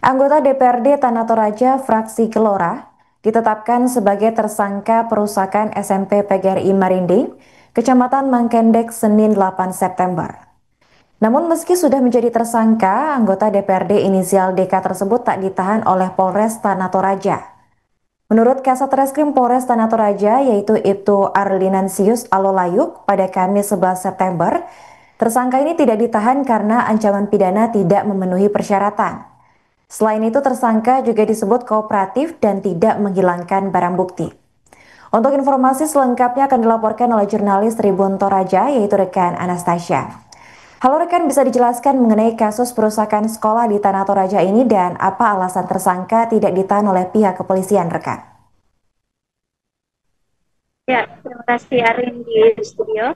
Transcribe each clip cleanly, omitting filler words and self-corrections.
Anggota DPRD Tanah Toraja fraksi Gelora ditetapkan sebagai tersangka perusakan SMP PGRI Marinding, Kecamatan Mangkendek, Senin 8 September. Namun meski sudah menjadi tersangka, anggota DPRD inisial DK tersebut tak ditahan oleh Polres Tanah Toraja. Menurut Kasat Reskrim Polres Tanah Toraja, yaitu Ibtu Arlinansius Alolayuk, pada Kamis 11 September, tersangka ini tidak ditahan karena ancaman pidana tidak memenuhi persyaratan. Selain itu, tersangka juga disebut kooperatif dan tidak menghilangkan barang bukti. Untuk informasi selengkapnya akan dilaporkan oleh jurnalis Tribun Toraja, yaitu rekan Anastasia. Halo rekan, bisa dijelaskan mengenai kasus perusakan sekolah di Tanah Toraja ini dan apa alasan tersangka tidak ditahan oleh pihak kepolisian, rekan? Ya, terima kasih Arin di studio.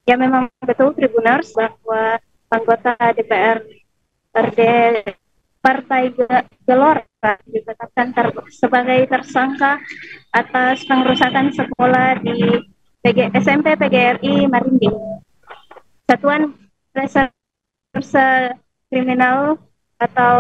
Ya, memang betul Tribuners bahwa anggota DPRD Partai Gelora ditetapkan sebagai tersangka atas pengerusakan sekolah di SMP PGRI Marinding. Satuan Reserse Kriminal atau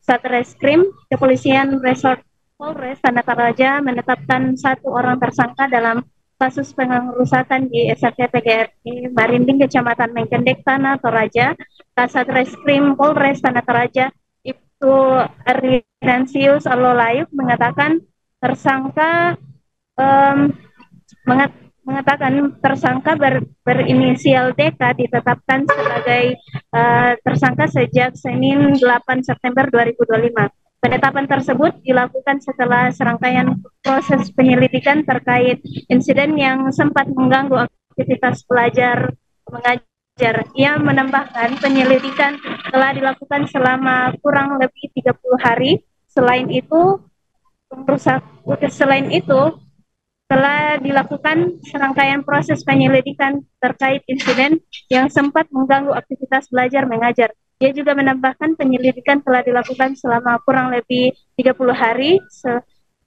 Satreskrim Kepolisian Resort Polres Tanah Toraja menetapkan satu orang tersangka dalam kasus pengerusakan di SMP PGRI Marinding, Kecamatan Mangkendek, Tanah Toraja. Kasat Reskrim Polres Tanah Toraja Ibtu Arlinansius Alolayuk mengatakan tersangka berinisial DK ditetapkan sebagai tersangka sejak Senin 8 September 2025. Penetapan tersebut dilakukan setelah serangkaian proses penyelidikan terkait insiden yang sempat mengganggu aktivitas belajar mengajar. Ia menambahkan penyelidikan telah dilakukan selama kurang lebih 30 hari. Selain itu, telah dilakukan serangkaian proses penyelidikan terkait insiden yang sempat mengganggu aktivitas belajar mengajar. Dia juga menambahkan penyelidikan telah dilakukan selama kurang lebih 30 hari.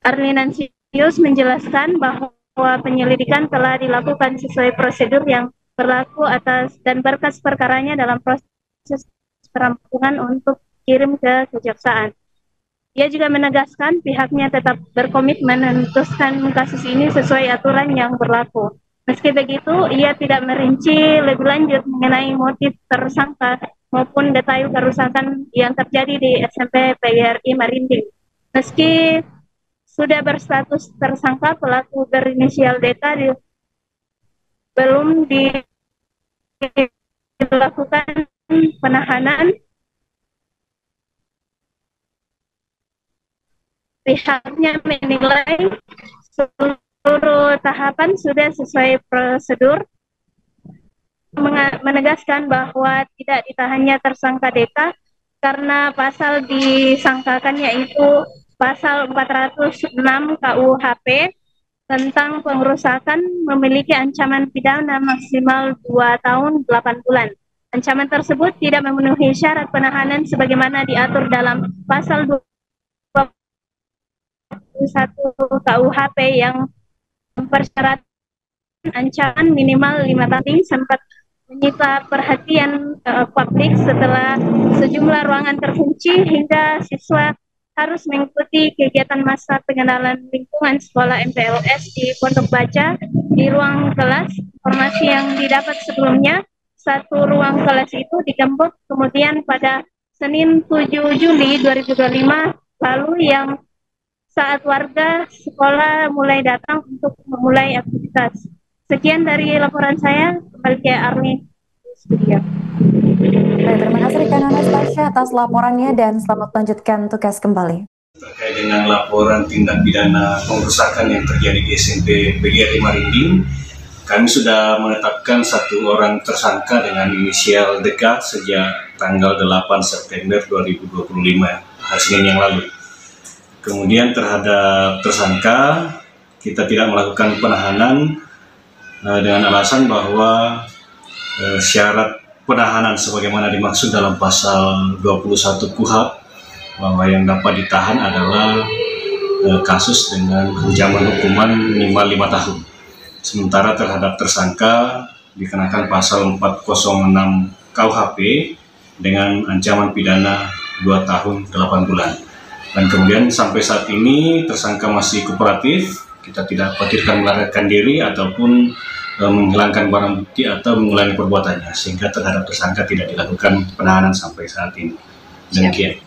Arlinansius menjelaskan bahwa penyelidikan telah dilakukan sesuai prosedur yang berlaku atas dan berkas perkaranya dalam proses perampungan untuk kirim ke kejaksaan. Ia juga menegaskan pihaknya tetap berkomitmen memutuskan kasus ini sesuai aturan yang berlaku. Meski begitu, ia tidak merinci lebih lanjut mengenai motif tersangka maupun detail kerusakan yang terjadi di SMP PGRI Marinding. Meski sudah berstatus tersangka, pelaku berinisial DK belum dilakukan penahanan. Pihaknya menilai seluruh tahapan sudah sesuai prosedur, menegaskan bahwa tidak ditahannya tersangka DK karena pasal disangkakan yaitu pasal 406 KUHP tentang pengerusakan memiliki ancaman pidana maksimal 2 tahun 8 bulan. Ancaman tersebut tidak memenuhi syarat penahanan sebagaimana diatur dalam pasal 21 KUHP yang mempersyaratkan ancaman minimal 5 tahun. Sempat menyita perhatian publik setelah sejumlah ruangan terkunci hingga siswa harus mengikuti kegiatan masa pengenalan lingkungan sekolah MPLS di Pondok Baca di ruang kelas. Informasi yang didapat sebelumnya, satu ruang kelas itu digembok kemudian pada Senin 7 Juli 2025 lalu yang saat warga sekolah mulai datang untuk memulai aktivitas. Sekian dari laporan saya, kembali ke Arni studio. Baik, terima kasih rekan Anastasia atas laporannya dan selamat melanjutkan tugas kembali. Terkait dengan laporan tindak pidana pengerusakan yang terjadi di SMP PGRI Marinding, kami sudah menetapkan satu orang tersangka dengan inisial DK sejak tanggal 8 September 2025, hari Senin yang lalu. Kemudian terhadap tersangka, kita tidak melakukan penahanan dengan alasan bahwa syarat penahanan sebagaimana dimaksud dalam pasal 21 KUHP bahwa yang dapat ditahan adalah kasus dengan ancaman hukuman minimal 5 tahun. Sementara terhadap tersangka dikenakan pasal 406 KUHP dengan ancaman pidana 2 tahun 8 bulan. Dan kemudian sampai saat ini tersangka masih kooperatif, kita tidak khawatirkan melarikan diri ataupun menghilangkan barang bukti atau mengulangi perbuatannya, sehingga terhadap tersangka tidak dilakukan penahanan sampai saat ini. Demikian.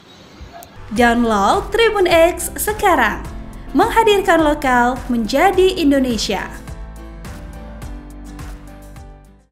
Download Tribun X sekarang, menghadirkan lokal menjadi Indonesia.